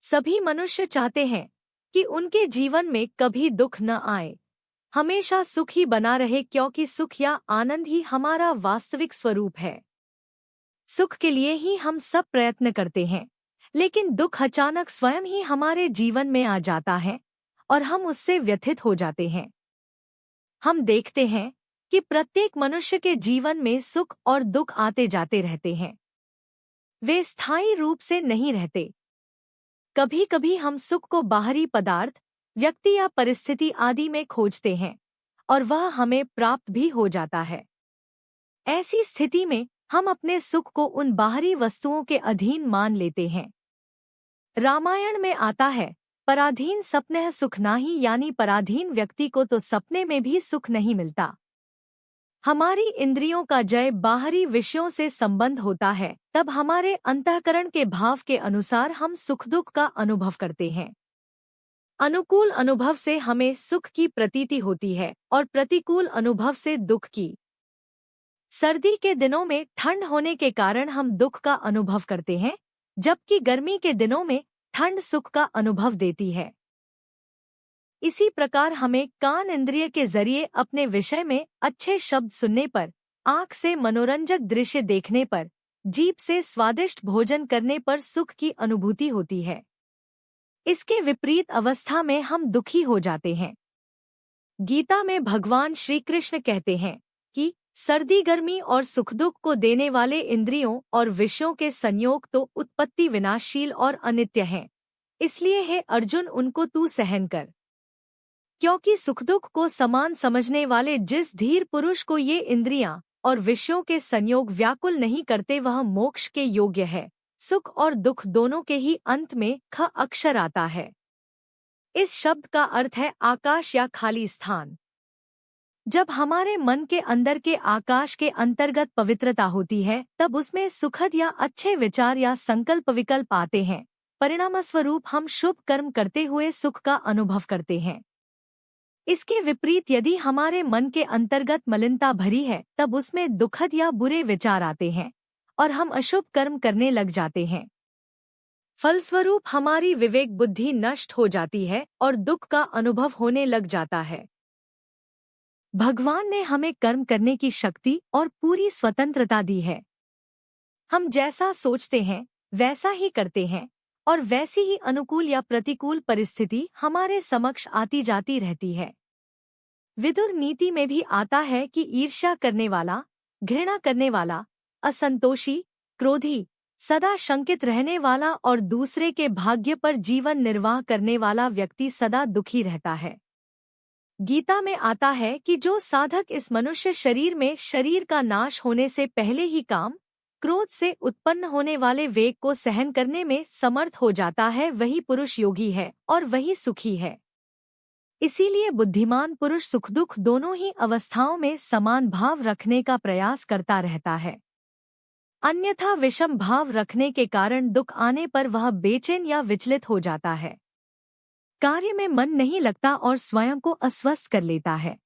सभी मनुष्य चाहते हैं कि उनके जीवन में कभी दुख न आए, हमेशा सुख ही बना रहे, क्योंकि सुख या आनंद ही हमारा वास्तविक स्वरूप है। सुख के लिए ही हम सब प्रयत्न करते हैं, लेकिन दुख अचानक स्वयं ही हमारे जीवन में आ जाता है और हम उससे व्यथित हो जाते हैं। हम देखते हैं कि प्रत्येक मनुष्य के जीवन में सुख और दुख आते जाते रहते हैं। वे स्थायी रूप से नहीं रहते। कभी कभी हम सुख को बाहरी पदार्थ, व्यक्ति या परिस्थिति आदि में खोजते हैं और वह हमें प्राप्त भी हो जाता है। ऐसी स्थिति में हम अपने सुख को उन बाहरी वस्तुओं के अधीन मान लेते हैं। रामायण में आता है, पराधीन सपनः सुख नाही, यानी पराधीन व्यक्ति को तो सपने में भी सुख नहीं मिलता। हमारी इंद्रियों का जय बाहरी विषयों से संबंध होता है, तब हमारे अंतःकरण के भाव के अनुसार हम सुख दुख का अनुभव करते हैं। अनुकूल अनुभव से हमें सुख की प्रतीति होती है और प्रतिकूल अनुभव से दुख की। सर्दी के दिनों में ठंड होने के कारण हम दुख का अनुभव करते हैं, जबकि गर्मी के दिनों में ठंड सुख का अनुभव देती है। इसी प्रकार हमें कान इंद्रिय के जरिए अपने विषय में अच्छे शब्द सुनने पर, आँख से मनोरंजक दृश्य देखने पर, जीभ से स्वादिष्ट भोजन करने पर सुख की अनुभूति होती है। इसके विपरीत अवस्था में हम दुखी हो जाते हैं। गीता में भगवान श्री कृष्ण कहते हैं कि सर्दी गर्मी और सुख दुख को देने वाले इंद्रियों और विषयों के संयोग तो उत्पत्ति विनाशशील और अनित्य हैं, इसलिए हे अर्जुन उनको तू सहन कर। क्योंकि सुख दुख को समान समझने वाले जिस धीर पुरुष को ये इंद्रियां और विषयों के संयोग व्याकुल नहीं करते, वह मोक्ष के योग्य है। सुख और दुख दोनों के ही अंत में ख अक्षर आता है। इस शब्द का अर्थ है आकाश या खाली स्थान। जब हमारे मन के अंदर के आकाश के अंतर्गत पवित्रता होती है, तब उसमें सुखद या अच्छे विचार या संकल्प विकल्प आते हैं। परिणामस्वरूप हम शुभ कर्म करते हुए सुख का अनुभव करते हैं। इसके विपरीत यदि हमारे मन के अंतर्गत मलिनता भरी है, तब उसमें दुखद या बुरे विचार आते हैं और हम अशुभ कर्म करने लग जाते हैं। फलस्वरूप हमारी विवेक बुद्धि नष्ट हो जाती है और दुख का अनुभव होने लग जाता है। भगवान ने हमें कर्म करने की शक्ति और पूरी स्वतंत्रता दी है। हम जैसा सोचते हैं वैसा ही करते हैं और वैसी ही अनुकूल या प्रतिकूल परिस्थिति हमारे समक्ष आती जाती रहती है। विदुर नीति में भी आता है कि ईर्ष्या करने वाला, घृणा करने वाला, असंतोषी, क्रोधी, सदा शंकित रहने वाला और दूसरे के भाग्य पर जीवन निर्वाह करने वाला व्यक्ति सदा दुखी रहता है। गीता में आता है कि जो साधक इस मनुष्य शरीर में शरीर का नाश होने से पहले ही काम, क्रोध से उत्पन्न होने वाले वेग को सहन करने में समर्थ हो जाता है, वही पुरुष योगी है और वही सुखी है। इसीलिए बुद्धिमान पुरुष सुख दुख दोनों ही अवस्थाओं में समान भाव रखने का प्रयास करता रहता है। अन्यथा विषम भाव रखने के कारण दुख आने पर वह बेचैन या विचलित हो जाता है, कार्य में मन नहीं लगता और स्वयं को अस्वस्थ कर लेता है।